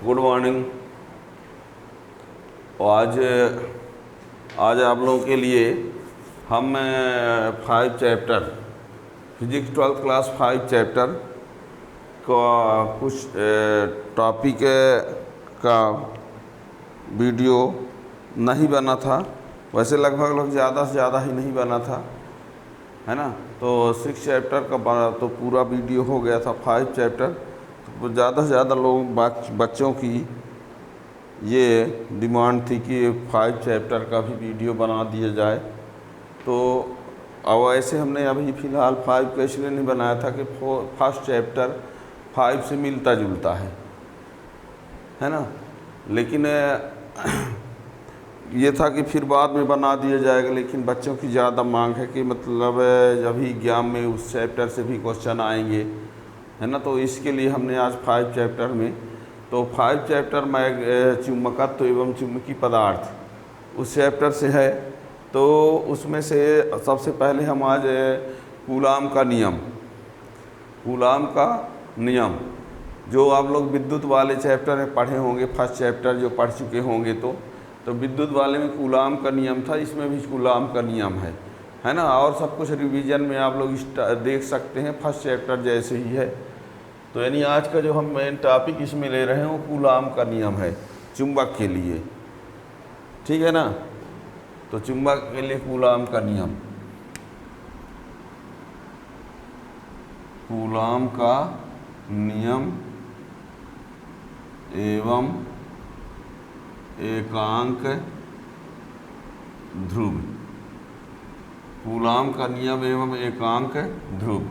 Good morning. आज आज आप लोगों के लिए हम 5 chapter physics 12th class 5 chapter का कुछ टॉपिक का वीडियो नहीं बना था। वैसे लगभग ज़्यादा से ज़्यादा ही नहीं बना था, है ना। तो 6 चैप्टर का तो पूरा वीडियो हो गया था। 5 चैप्टर तो ज़्यादा से ज़्यादा लोग बच्चों की ये डिमांड थी कि 5 चैप्टर का भी वीडियो बना दिया जाए। तो अब ऐसे हमने अभी फ़िलहाल 5 का इसलिए नहीं बनाया था कि फर्स्ट चैप्टर 5 से मिलता जुलता है ना। लेकिन ये था कि फिर बाद में बना दिया जाएगा, लेकिन बच्चों की ज़्यादा मांग है कि मतलब जब ही एग्जाम में उस चैप्टर से भी क्वेश्चन आएंगे, है ना। तो इसके लिए हमने आज 5 चैप्टर में, तो 5 चैप्टर में चुंबकत्व एवं चुंबकीय पदार्थ उस चैप्टर से है। तो उसमें से सबसे पहले हम आज कूलाम का नियम जो आप लोग विद्युत वाले चैप्टर में पढ़े होंगे, फर्स्ट चैप्टर जो पढ़ चुके होंगे तो विद्युत वाले में कूलाम का नियम था, इसमें भी कूलाम का नियम है ना। और सब कुछ रिवीजन में आप लोग देख सकते हैं, फर्स्ट चैप्टर जैसे ही है। तो यानी आज का जो हम मेन टॉपिक इसमें ले रहे हैं वो कूलाम का नियम है चुंबक के लिए, ठीक है ना। तो चुंबक के लिए कूलाम का नियम, कूलाम का नियम एवं एकांक ध्रुव, कूलाम का नियम एवं एकांक ध्रुव।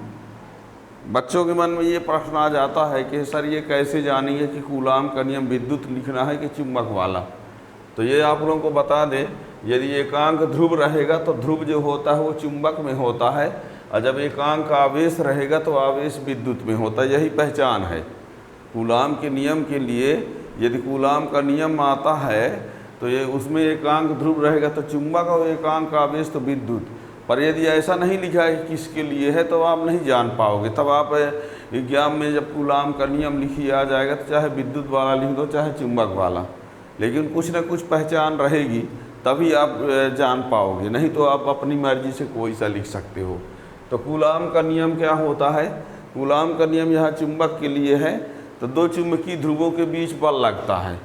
बच्चों के मन में ये प्रश्न आ जाता है कि सर ये कैसे जानेंगे कि कूलाम का नियम विद्युत लिखना है कि चुंबक वाला। तो ये आप लोगों को बता दें, यदि एकांक ध्रुव रहेगा तो ध्रुव जो होता है वो चुंबक में होता है, और जब एकांक आवेश रहेगा तो आवेश विद्युत में होता है। यही पहचान है कूलाम के नियम के लिए। यदि कूलाम का नियम आता है तो ये उसमें एकांक ध्रुव रहेगा तो चुंबक, और एकांक आवेश तो विद्युत। पर यदि ऐसा नहीं लिखा है किसके लिए है तो आप नहीं जान पाओगे। तब आप एग्जाम में जब कूलाम का नियम लिखिए आ जाएगा तो चाहे विद्युत वाला लिख दो चाहे चुंबक वाला, लेकिन कुछ ना कुछ पहचान रहेगी तभी आप जान पाओगे, नहीं तो आप अपनी मर्जी से कोई सा लिख सकते हो। तो कूलाम का नियम क्या होता है? कूलाम का नियम यहाँ चुंबक के लिए है। तो दो चुंबकीय ध्रुवों के बीच बल लगता है।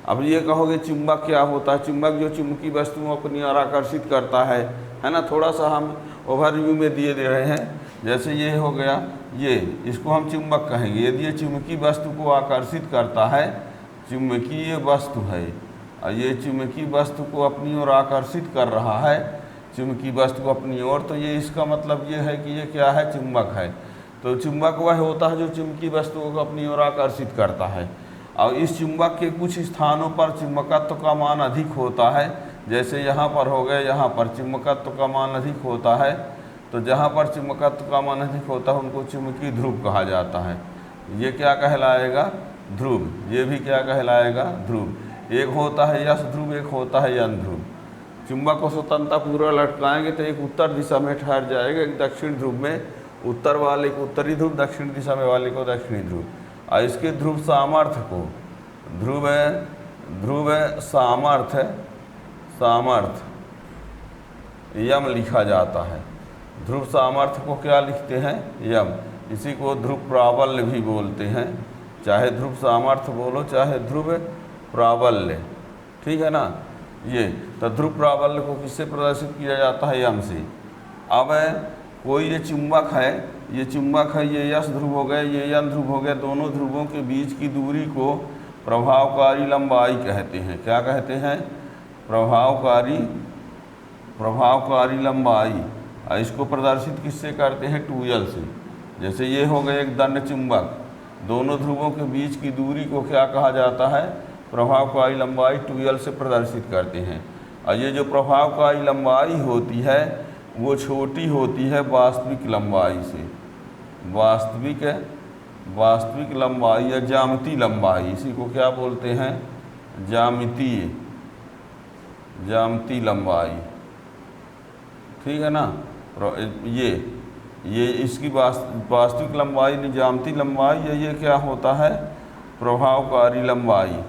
अब ये कहोगे चुंबक क्या होता है? चुंबक जो चुंबकीय वस्तुओं को अपनी ओर आकर्षित करता है ना। थोड़ा सा हम ओवरव्यू में दे रहे हैं। जैसे ये हो गया, ये इसको हम चुंबक कहेंगे। यदि ये चुंबकीय वस्तु को आकर्षित करता है, चुंबकीय वस्तु है और ये चुंबकीय वस्तु को अपनी ओर आकर्षित कर रहा है, चुंबकीय वस्तु को अपनी ओर, तो ये इसका मतलब ये है कि ये क्या है? चुंबक है। तो चुंबक वह होता है जो चुंबकीय वस्तुओं को अपनी ओर आकर्षित करता है। और इस चुंबक के कुछ स्थानों पर चुंबकत्व का मान अधिक होता है। जैसे यहाँ पर हो गए, यहाँ पर चुंबकत्व का मान अधिक होता है। तो जहाँ पर चुंबकत्व का मान अधिक होता है उनको चुंबकीय ध्रुव कहा जाता है। ये क्या कहलाएगा? ध्रुव। ये भी क्या कहलाएगा? ध्रुव। एक होता है यश ध्रुव, एक होता है यन ध्रुव। चुंबक को स्वतंत्रता पूर्वक लटकाएंगे तो एक उत्तर दिशा में ठहर जाएगा, एक दक्षिण ध्रुव में उत्तर वाले को उत्तरी ध्रुव, दक्षिण दिशा में वाले को दक्षिणी ध्रुव। और इसके ध्रुव सामर्थ्य को ध्रुव सामर्थ्य यम लिखा जाता है। ध्रुव सामर्थ्य को क्या लिखते हैं? यम। इसी को ध्रुव प्राबल्य भी बोलते हैं। चाहे ध्रुव सामर्थ्य बोलो चाहे ध्रुव प्राबल्य, ठीक है ना। ये तो ध्रुव प्राबल्य को किससे प्रदर्शित किया जाता है? यम से। अब कोई ये चुंबक है, ये यश ध्रुव हो गए, ये यन ध्रुव हो गए। दोनों ध्रुवों के बीच की दूरी को प्रभावकारी लंबाई कहते हैं। क्या कहते हैं? प्रभावकारी लंबाई। और इसको प्रदर्शित किससे करते हैं? 2l से। जैसे ये हो गए एक दंड चुंबक, दोनों ध्रुवों के बीच की दूरी को क्या कहा जाता है? प्रभावकारी लंबाई 2l से प्रदर्शित करते हैं। और ये जो प्रभावकारी लंबाई होती है वो छोटी होती है वास्तविक लंबाई से। वास्तविक लंबाई या ज्यामितीय लंबाई, इसी को क्या बोलते हैं? ज्यामितीय लंबाई, ठीक है ना। ये इसकी वास्तविक लंबाई ज्यामितीय लंबाई, ये क्या होता है? प्रभावकारी लंबाई,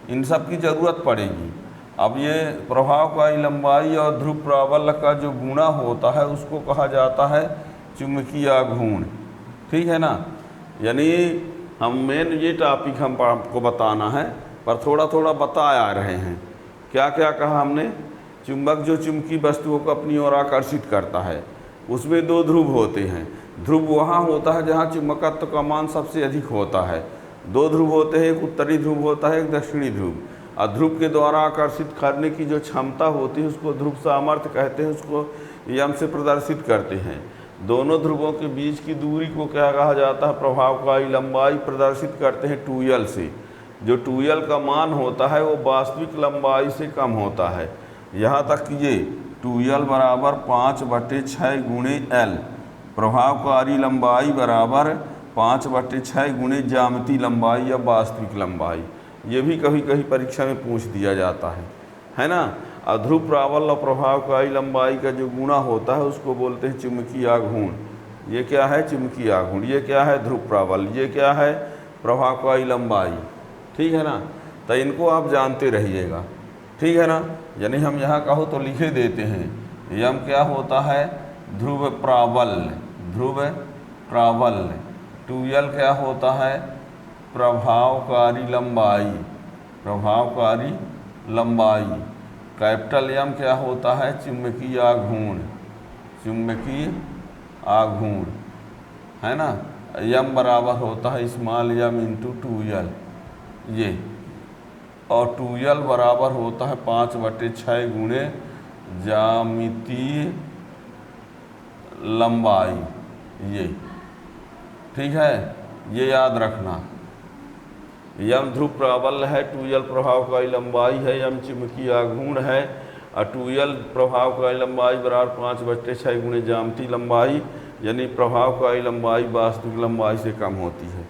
इन सब की ज़रूरत पड़ेगी। अब ये प्रभावकारी लंबाई और ध्रुव प्राबल्य का जो गुणा होता है उसको कहा जाता है चुंबकीय आघूर्ण। ठीक है ना। यानी हम मेन ये टॉपिक हम आपको बताना है, पर थोड़ा थोड़ा बता आ रहे हैं। क्या क्या कहा हमने? चुंबक जो चुंबकीय वस्तुओं को अपनी ओर आकर्षित करता है, उसमें दो ध्रुव होते हैं। ध्रुव वहाँ होता है जहाँ चुंबकत्व का मान सबसे अधिक होता है। दो ध्रुव होते हैं, एक उत्तरी ध्रुव होता है, एक दक्षिणी ध्रुव। और ध्रुव के द्वारा आकर्षित करने की जो क्षमता होती है उसको ध्रुव सामर्थ्य कहते हैं, उसको यम से प्रदर्शित करते हैं। दोनों ध्रुवों के बीच की दूरी को क्या कहा जाता है? प्रभावकारी लंबाई प्रदर्शिित करते हैं 2l से। जो 2l का मान होता है वो वास्तविक लंबाई से कम होता है। यहाँ तक कि ये 2l बराबर 5/6 गुणे l, प्रभावकारी लंबाई बराबर 5/6 गुणे ज्यामितीय लंबाई या वास्तविक लंबाई। ये भी कभी कभी परीक्षा में पूछ दिया जाता है ना। और ध्रुव प्राबल्य और प्रभावकारी लंबाई का जो गुणा होता है उसको बोलते हैं चुंबकीय आघूर्ण। ये क्या है? चुंबकीय आघूर्ण। ये क्या है? ध्रुव प्राबल्य। ये क्या है? प्रभावकारी लंबाई। ठीक है ना। तो इनको आप जानते रहिएगा। ठीक है ना। यानी हम यहाँ कहो तो लिखे देते हैं, यम क्या होता है? ध्रुव प्राबल्य। ध्रुव प्राबल्य। 2l क्या होता है? प्रभावकारी लंबाई। प्रभावकारी लंबाई। कैपिटल एम क्या होता है? चुंबकीय आघूर्ण। चुंबकीय आघूर्ण है ना। यम बराबर होता है स्मॉल यम इंटू 2l ये, और 2l बराबर होता है 5/6 गुणे ज्यामितीय लंबाई ये। ठीक है, ये याद रखना। यम ध्रुव प्राबल्य है, 2l प्रभावकारी लंबाई है, यम चुंबकीय आघूर्ण है, और 2l प्रभावकारी लंबाई बराबर 5/6 गुणे ज्यामितीय लंबाई, यानी प्रभावकारी लंबाई वास्तविक लंबाई से कम होती है।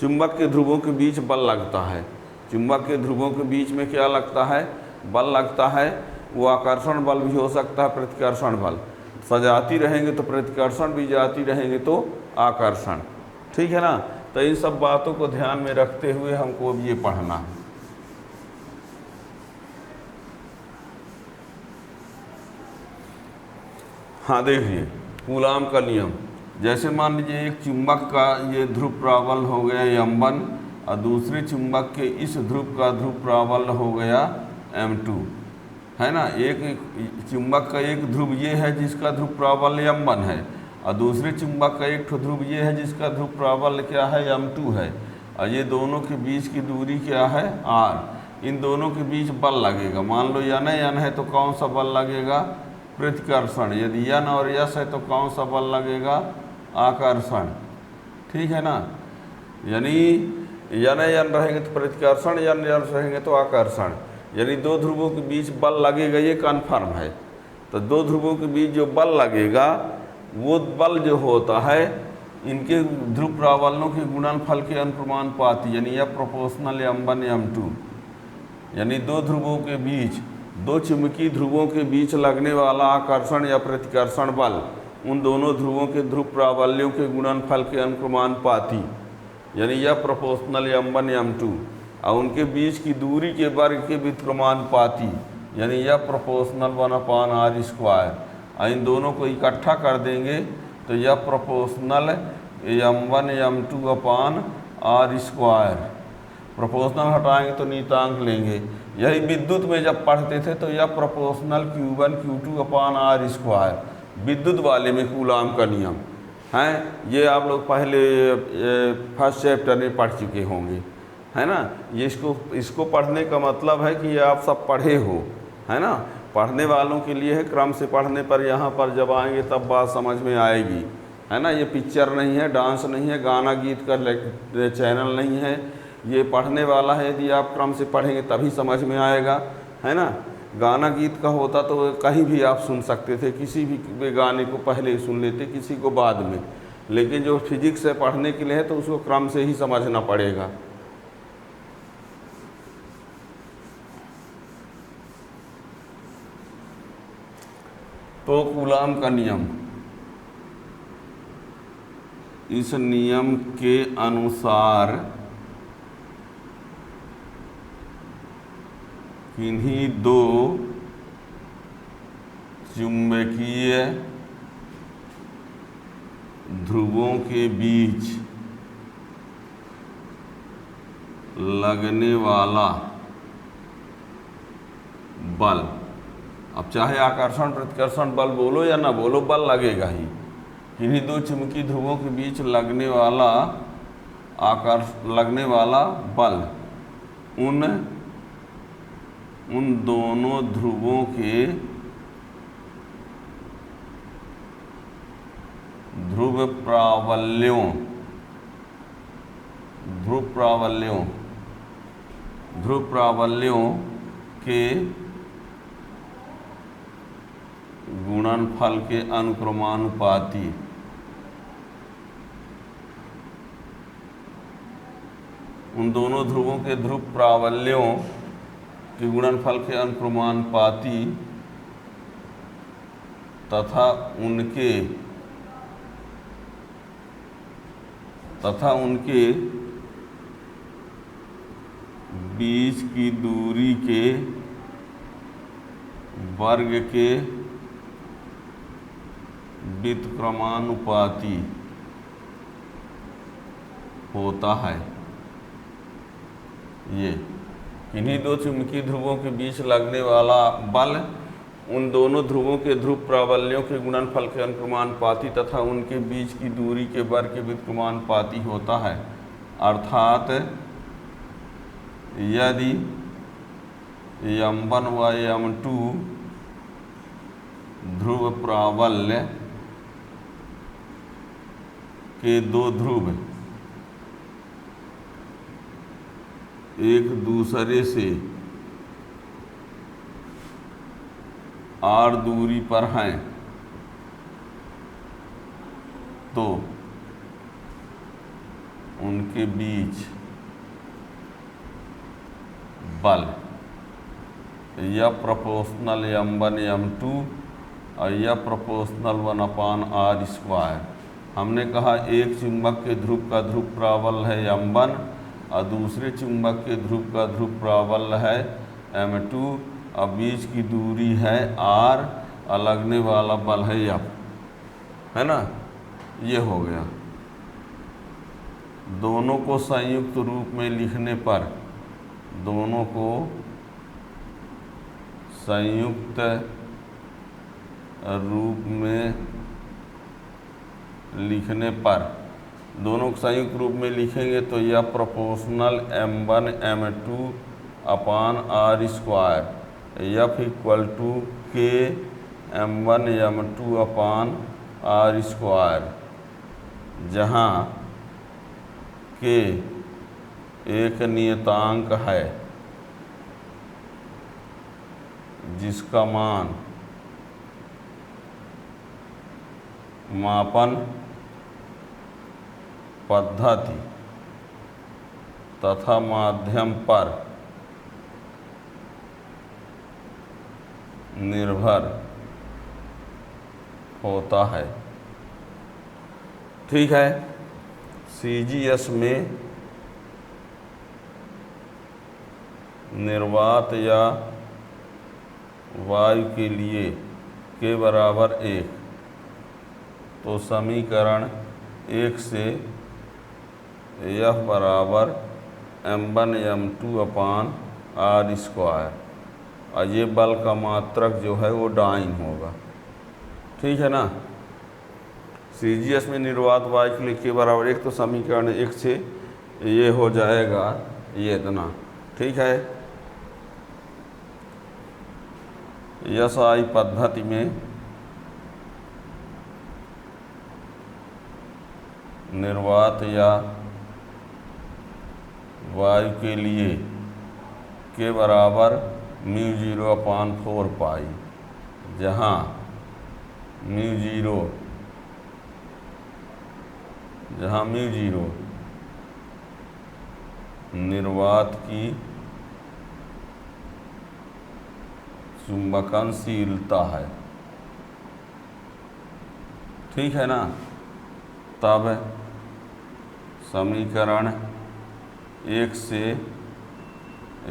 चुंबक के ध्रुवों के बीच बल लगता है। चुंबक के ध्रुवों के बीच में क्या लगता है? बल लगता है। वो आकर्षण बल भी हो सकता है, प्रतिकर्षण बल। सजाती रहेंगे तो प्रतिकर्षण भी, जाती रहेंगे तो आकर्षण। ठीक है ना। तो इन सब बातों को ध्यान में रखते हुए हमको अब ये पढ़ना है। हाँ देखिए, कूलाम का नियम। जैसे मान लीजिए एक चुंबक का ये ध्रुव प्राबल्य हो गया m1, और दूसरे चुंबक के इस ध्रुव का ध्रुव प्राबल्य हो गया m2, है ना। एक चुंबक का एक ध्रुव ये है जिसका ध्रुव प्राबल्य m1 है, और दूसरे चुंबक का एक ध्रुव ये है जिसका ध्रुव प्राबल्य क्या है? m2 है। और ये दोनों के बीच की दूरी क्या है? r। इन दोनों के बीच बल लगेगा। मान लो n है तो कौन सा बल लगेगा? प्रतिकर्षण। यदि n और s है तो कौन सा बल लगेगा? आकर्षण। ठीक है ना। यानी n रहेंगे तो प्रतिकर्षण, n रहेंगे तो आकर्षण। यानी दो ध्रुवों के बीच बल लगेगा, ये कन्फर्म है। तो दो ध्रुवों के बीच जो बल लगेगा वो बल जो होता है इनके ध्रुव प्राबल्यों के गुणनफल के अनुपाती, यानी या प्रोपोर्शनल m1 m2। यानी दो ध्रुवों के बीच, दो चुंबकीय ध्रुवों के बीच लगने वाला आकर्षण या प्रतिकर्षण बल उन दोनों ध्रुवों के ध्रुव प्राबल्यों के गुणनफल के अनुपाती, यानी यह प्रोपोर्शनल m1 m2, और उनके बीच की दूरी के वर्ग के व्युत्क्रमानुपाती, यानी यह प्रोपोर्शनल 1/r²। और इन दोनों को इकट्ठा कर देंगे तो यह प्रोपोर्शनल m1 m2/r²। प्रोपोर्शनल हटाएंगे तो नियतांक लेंगे। यही विद्युत में जब पढ़ते थे तो यह प्रोपोर्शनल q1 q2/r², विद्युत वाले में कूलाम का नियम हैं। ये आप लोग पहले फर्स्ट चैप्टर में पढ़ चुके होंगे, है ना। ये इसको पढ़ने का मतलब है कि ये आप सब पढ़े हो, है ना। पढ़ने वालों के लिए है, क्रम से पढ़ने पर यहाँ पर जब आएंगे तब बात समझ में आएगी, है ना। ये पिक्चर नहीं है, डांस नहीं है, गाना गीत का चैनल नहीं है, ये पढ़ने वाला है। यदि आप क्रम से पढ़ेंगे तभी समझ में आएगा, है ना। गाना गीत का होता तो कहीं भी आप सुन सकते थे, किसी भी गाने को पहले सुन लेते, किसी को बाद में। लेकिन जो फिजिक्स से पढ़ने के लिए है तो उसको क्रम से ही समझना पड़ेगा। तो कूलाम का नियम, इस नियम के अनुसार किन्हीं दो चुंबकीय ध्रुवों के बीच लगने वाला बल, अब चाहे आकर्षण प्रतिकर्षण बल बोलो या ना बोलो, बल लगेगा ही। किन्हीं दो चुंबकीय ध्रुवों के बीच लगने वाला बल उन दोनों ध्रुवों के ध्रुव प्राबल्यों के गुणनफल के अनुक्रमानुपाती उन दोनों ध्रुवों के ध्रुव प्राबल्यों के गुणनफल के अनुक्रमानुपाती तथा उनके बीच की दूरी के वर्ग के व्युत्क्रमानुपाती होता है। ये किन्हीं दो चुंबकीय ध्रुवों के बीच लगने वाला बल उन दोनों ध्रुवों के ध्रुव प्राबल्यों के गुणनफल के अनुक्रमानुपाती तथा उनके बीच की दूरी के वर्ग के व्युत्क्रमानुपाती होता है। अर्थात यदि m1 व m2 ध्रुव प्राबल्य के दो ध्रुव एक दूसरे से r दूरी पर हैं तो उनके बीच बल या प्रोपोर्शनल m1 m2 और या प्रोपोर्शनल 1/r²। हमने कहा एक चुंबक के ध्रुव का ध्रुव प्राबल्य है m1 और दूसरे चुंबक के ध्रुव का ध्रुव प्राबल्य है m2 और बीच की दूरी है r और लगने वाला बल है F, है ना। ये हो गया। दोनों को संयुक्त रूप में लिखने पर दोनों को संयुक्त रूप में लिखेंगे तो यह proportional m1 m2 upon r², F equal to k m1 m2 upon r², जहाँ k एक नियतांक है जिसका मान मापन पद्धति तथा माध्यम पर निर्भर होता है। ठीक है। CGS में निर्वात या वायु के लिए k बराबर 1 तो समीकरण 1 से F बराबर m1 m2 अपान r², और ये बल का मात्रक जो है वो डाइन होगा। ठीक है ना। CGS में निर्वात वायु के लिए k बराबर 1 तो समीकरण 1 से ये हो जाएगा ये इतना। ठीक है। SI पद्धति में निर्वात या वायु के लिए k बराबर μ0/4π, जहाँ μ0 निर्वात की चुंबकनशीलता है। ठीक है ना। तब समीकरण 1 से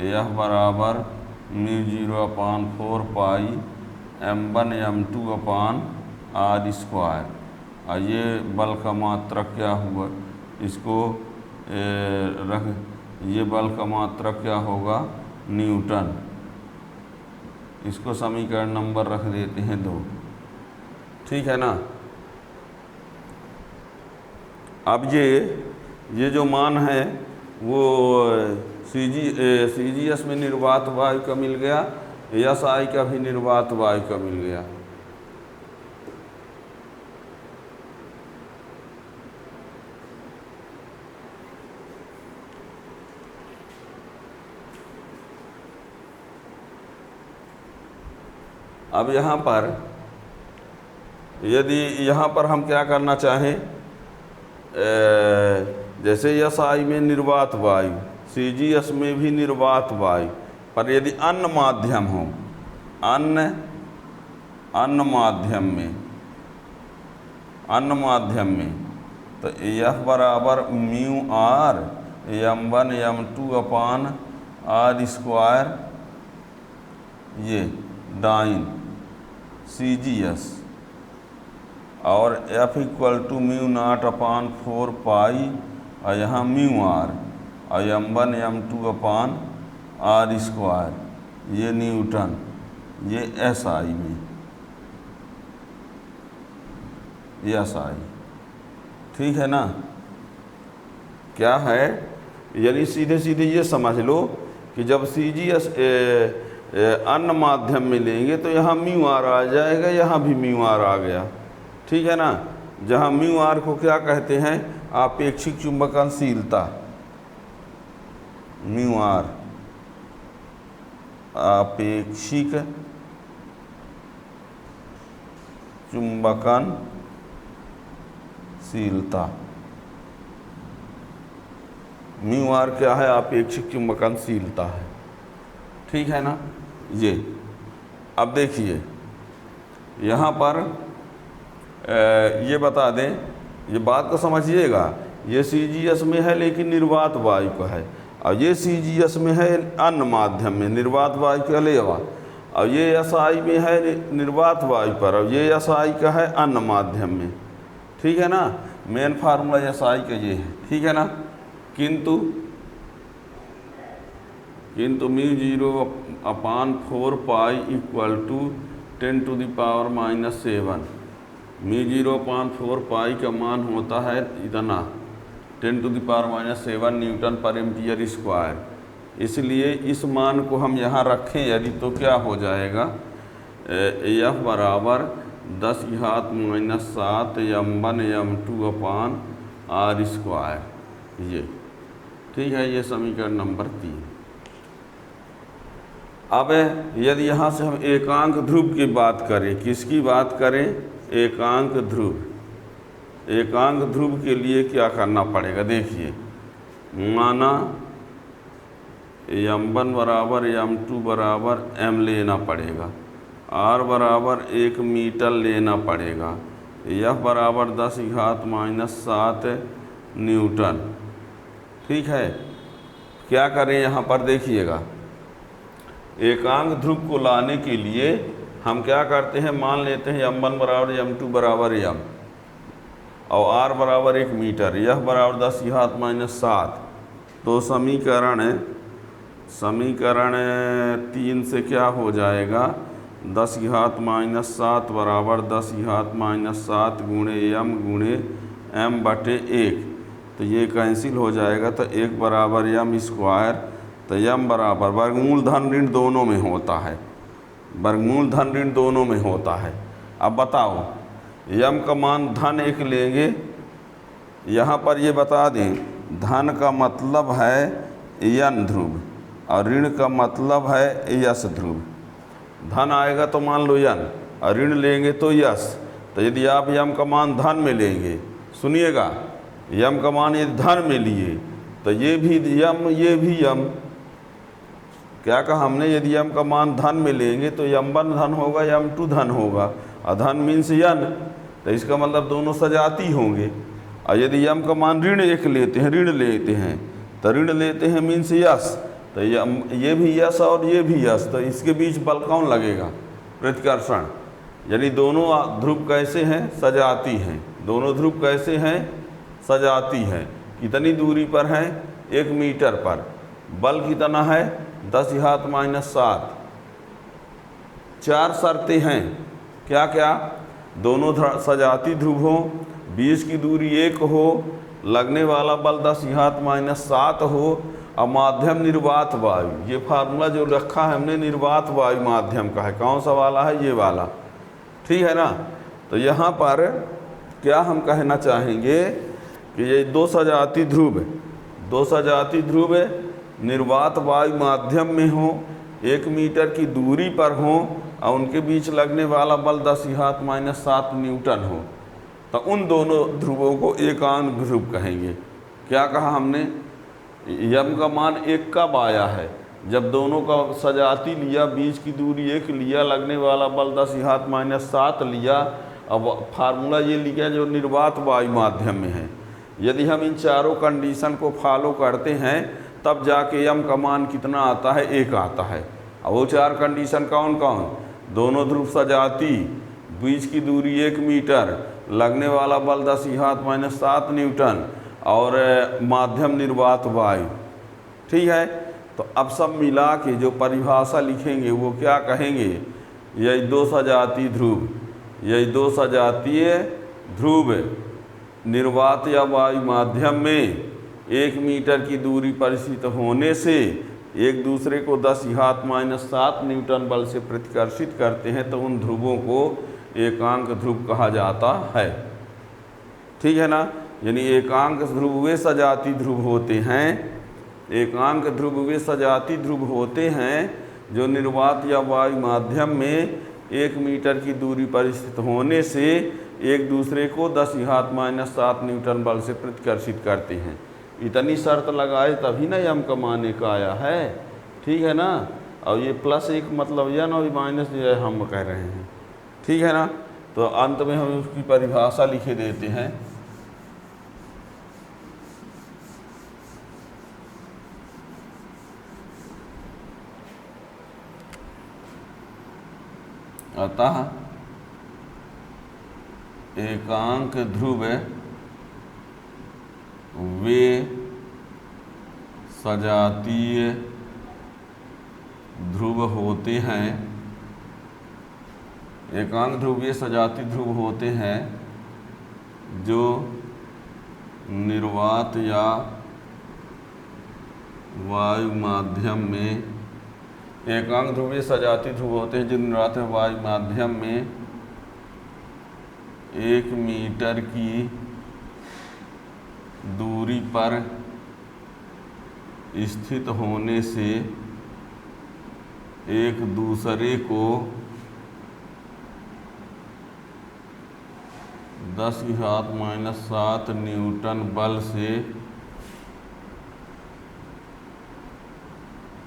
यह बराबर μ0/4 पाई m1 m2/r²। और ये बल का मात्रक क्या हुआ, इसको रख, ये बल का मात्रक क्या होगा, न्यूटन। इसको समीकरण नंबर रख देते हैं 2, ठीक है ना। अब ये जो मान है वो CGS में निर्वात वायु का मिल गया, SI का भी निर्वात वायु का मिल गया। अब यहाँ पर यदि यहाँ पर हम क्या करना चाहें, जैसे SI में निर्वात वायु, CGS में भी निर्वात वायु, पर यदि अन्य माध्यम हो, अन्य माध्यम में तो F बराबर μr m1 m2/r², ये डाइन CGS, और F = μ0/4 पाई और यहाँ μr और m1 m2/r², ये न्यूटन, ये SI में, ये SI, ठीक है ना। क्या है, यानी सीधे सीधे ये समझ लो कि जब CGS अन्य माध्यम में लेंगे तो यहाँ μr आ जाएगा, यहाँ भी μr आ गया, ठीक है ना। जहाँ μr को क्या कहते हैं, आपेक्षिक चुंबकनशीलता, μr आपेक्षिक चुंबकनशीलता, μr क्या है, आपेक्षिक चुंबकनशीलता है, ठीक है ना। ये अब देखिए यहाँ पर ये बता दें, ये बात को समझिएगा, ये CGS में है लेकिन निर्वात वायु का है, और ये CGS में है अन्य माध्यम में निर्वात वायु के अलावा, और ये SI में है निर्वात वायु पर, और ये SI का है अन्य माध्यम में, ठीक है ना। मेन फार्मूला SI का ये है, ठीक है ना। किंतु μ0/4 पाई = 10⁻⁻⁷, μ0/4 पाई का मान होता है इतना 10⁻⁷ Nm/m²। इसलिए इस मान को हम यहाँ रखें यदि तो क्या हो जाएगा, F बराबर 10⁻⁷ m1 m2/r², ये ठीक है, ये समीकरण नंबर 3। अब यदि यहाँ से हम एकांक ध्रुव की बात करें, किसकी बात करें, एकांक ध्रुव। एकांक ध्रुव के लिए क्या करना पड़ेगा, देखिए, माना m1 बराबर m2 बराबर m लेना पड़ेगा, r बराबर 1 मीटर लेना पड़ेगा, F बराबर 10⁻⁷ न्यूटन, ठीक है। क्या करें यहाँ पर देखिएगा, एकांक ध्रुव को लाने के लिए हम क्या करते हैं, मान लेते हैं m1 बराबर m2 बराबर m और r बराबर 1 मीटर, F बराबर 10⁻⁷। तो समीकरण 3 से क्या हो जाएगा, 10⁻⁷ बराबर 10⁻⁷ गुणे m/1, तो ये कैंसिल हो जाएगा, तो 1 बराबर m², तो m बराबर वर्गमूल धन ऋण दोनों में होता है, वर्गमूल धन ऋण दोनों में होता है। अब बताओ, m का मान धन 1 लेंगे, यहाँ पर ये बता दें, धन का मतलब है n ध्रुव और ऋण का मतलब है s ध्रुव। धन आएगा तो मान लो n, और ऋण लेंगे तो s। तो यदि आप m का मान धन में लेंगे, सुनिएगा, m का मान यदि धन में लिए तो ये भी m, ये भी m। क्या कहा हमने, यदि m का मान धन में लेंगे तो m1 धन होगा, m2 धन होगा, और धन मीन्स n, तो इसका मतलब दोनों सजाती होंगे। और यदि m का मान ऋण 1 लेते हैं, तो ऋण लेते हैं मीन्स s, तो ये भी यस और ये भी यस, तो इसके बीच बल कौन लगेगा? प्रतिकर्षण। यानी दोनों ध्रुव कैसे हैं? सजाती हैं। दोनों ध्रुव कैसे हैं? सजाती हैं। कितनी दूरी पर हैं? 1 मीटर पर। बल कितना है? 10⁻⁻7। 4 शर्तें हैं। क्या क्या? दोनों सजाती ध्रुव हो, बीच की दूरी 1 हो, लगने वाला बल 10⁻⁻7 हो और माध्यम निर्वात वायु। ये फार्मूला जो रखा है हमने निर्वात वायु माध्यम का है। कौन सा वाला है? ये वाला, ठीक है ना। तो यहाँ पर क्या हम कहना चाहेंगे कि ये 2 सजाती ध्रुव, 2 सजाती ध्रुव निर्वात वायु माध्यम में हो, 1 मीटर की दूरी पर हो और उनके बीच लगने वाला बल 10⁻⁻7 न्यूटन हो, तो उन दोनों ध्रुवों को एकांक ध्रुव कहेंगे। क्या कहा हमने? यम का मान 1 कब आया है? जब दोनों का सजाती लिया, बीच की दूरी 1 लिया, लगने वाला बल 10⁻⁻7 लिया। अब फार्मूला ये लिया जो निर्वात वायु माध्यम में है। यदि हम इन चारों कंडीशन को फॉलो करते हैं तब जाके यम का मान कितना आता है? 1 आता है। अब वो 4 कंडीशन कौन कौन? दोनों ध्रुव सजाती, बीच की दूरी 1 मीटर, लगने वाला बल 10⁻⁻7 न्यूटन और माध्यम निर्वात वायु, ठीक है। तो अब सब मिला के जो परिभाषा लिखेंगे वो क्या कहेंगे? यही 2 सजाती ध्रुव, यही 2 सजातीय ध्रुव निर्वात या वायु माध्यम में 1 मीटर की दूरी पर स्थित होने से एक दूसरे को 10⁻⁻7 न्यूटन बल से प्रतिकर्षित करते हैं, तो उन ध्रुवों को एकांक ध्रुव कहा जाता है, ठीक है ना। यानी एकांक ध्रुव वे सजाती ध्रुव होते हैं, एकांक ध्रुव वे सजाती ध्रुव होते हैं जो निर्वात या वायु माध्यम में 1 मीटर की दूरी पर स्थित होने से एक दूसरे को 10⁻⁻7 न्यूटन बल से प्रतिकर्षित करते हैं। इतनी शर्त लगाए तभी ना यम का मान 1 आया है, ठीक है ना। और ये +1 मतलब यन और माइनस जो हम कह रहे हैं, ठीक है ना। तो अंत में हम उसकी परिभाषा लिखे देते हैं। अतः एकांक ध्रुव वे सजातीय ध्रुव होते हैं, एकांक ध्रुव वे सजाती ध्रुव होते हैं जो निर्वात या वायु माध्यम में, एकांक ध्रुवीय सजाती ध्रुव होते हैं जो निर्वात या वायु माध्यम में 1 मीटर की दूरी पर स्थित होने से एक दूसरे को 10⁻⁻7 न्यूटन बल से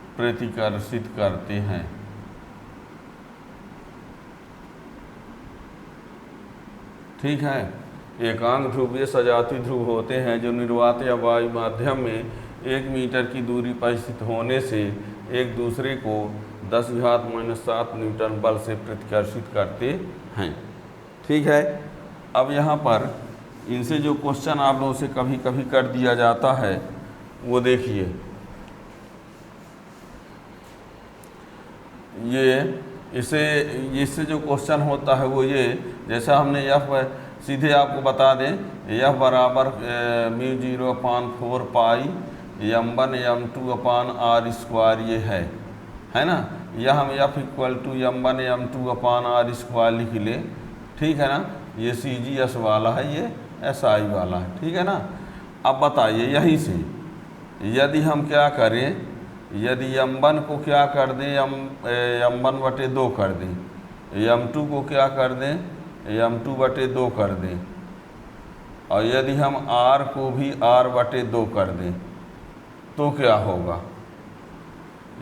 प्रतिकर्षित करते हैं। ठीक है। एकांक ध्रुवीय सजाती ध्रुव होते हैं जो निर्वात या वायु माध्यम में 1 मीटर की दूरी पर स्थित होने से एक दूसरे को 10⁻⁻7 न्यूटन बल से प्रतिकर्षित करते हैं। ठीक है। अब यहाँ पर इनसे जो क्वेश्चन आप लोगों से कभी कभी कर दिया जाता है वो देखिए, ये इससे जो क्वेश्चन होता है वो ये, जैसा हमने एफ सीधे आपको बता दें, एफ बराबर μ0/4 पाई m1 m2/r² ये है ना। यह हम एफ = m1 m2/r² लिख ले, ठीक है ना। ये CGS वाला है, ये SI वाला है, ठीक है ना। अब बताइए यहीं से यदि हम क्या करें, यदि m1 को क्या कर दें, m1/2 कर दें, m2 को क्या कर दें, m2/2 कर दें, और यदि हम r को भी r/2 कर दें तो क्या होगा।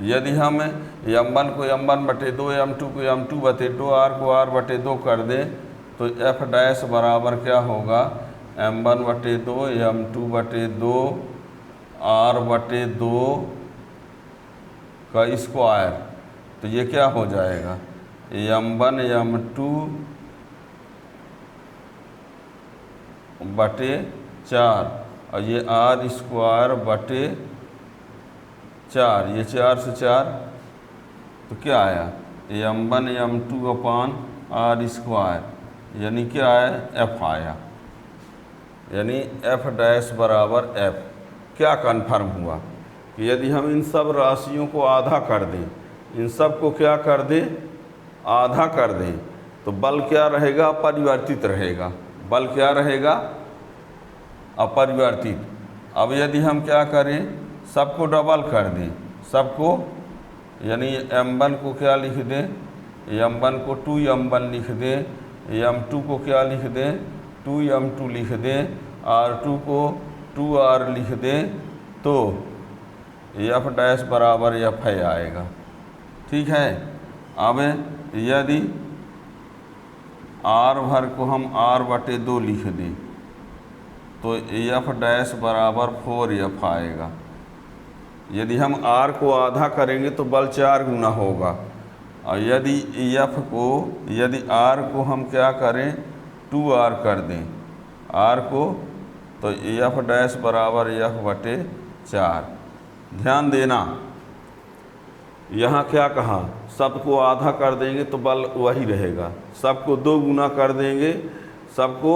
यदि हम m1 को m1/2, m2 को m2/2, r को r/2 कर दें तो f' बराबर क्या होगा, m1/2 m2/2 r/2 का स्क्वायर, तो ये क्या हो जाएगा, m1 m2 बटे 4 और ये r स्क्वायर बटे 4, ये 4 से 4 तो क्या आया, m1 m2 अपान r स्क्वायर, यानी क्या है, f आया, यानी f डैश बराबर f। क्या कन्फर्म हुआ कि यदि हम इन सब राशियों को आधा कर दें, इन सब को क्या कर दें, आधा कर दें, तो बल क्या रहेगा, अपरिवर्तित रहेगा। बल क्या रहेगा, अपरिवर्तित। अब यदि हम क्या करें, सबको डबल कर दें, सबको, यानी m1 को क्या लिख दें, m1 को 2m1 लिख दें, m2 को क्या लिख दें, 2m2 लिख दें, r2 को 2r लिख दें, तो f डैश बराबर f है आएगा। ठीक है। अब यदि r भर को हम r बटे 2 लिख दें तो f डैश बराबर 4f आएगा। यदि हम r को आधा करेंगे तो बल 4 गुना होगा, और यदि यदि r को हम क्या करें, 2r कर दें r को, तो f डैश बराबर f बटे 4। ध्यान देना, यहाँ क्या कहा, सबको आधा कर देंगे तो बल वही रहेगा, सबको 2 गुना कर देंगे, सबको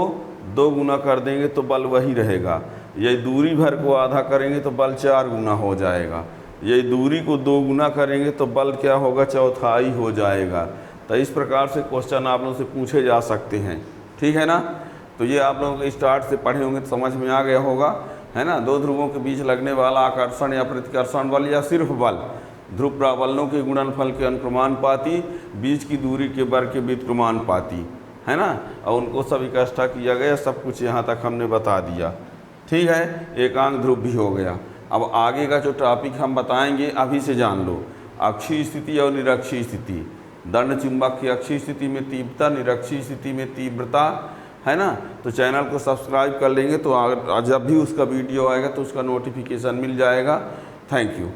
2 गुना कर देंगे तो बल वही रहेगा। यही दूरी भर को आधा करेंगे तो बल 4 गुना हो जाएगा, यही दूरी को 2 गुना करेंगे तो बल क्या होगा, चौथाई हो जाएगा। तो इस प्रकार से क्वेश्चन आप लोगों से पूछे जा सकते हैं। ठीक है ना। तो ये आप लोगों को स्टार्ट से पढ़े होंगे तो समझ में आ गया होगा, है ना। दो ध्रुवों के बीच लगने वाला आकर्षण या प्रतिकर्षण बल या सिर्फ बल, ध्रुव प्राबल्यों के गुणनफल के अनुक्रमानुपाती, बीच की दूरी के वर्ग के व्युत्क्रमानुपाती, है ना। और उनको सब इकट्ठा किया गया, सब कुछ यहाँ तक हमने बता दिया। ठीक है, एकांक ध्रुव भी हो गया। अब आगे का जो टॉपिक हम बताएंगे अभी से जान लो, अक्षीय स्थिति और निरक्षीय स्थिति। दंड चुंबक की अक्षीय स्थिति में तीव्रता, निरक्षीय स्थिति में तीव्रता, है ना। तो चैनल को सब्सक्राइब कर लेंगे तो जब भी उसका वीडियो आएगा तो उसका नोटिफिकेशन मिल जाएगा। Thank you.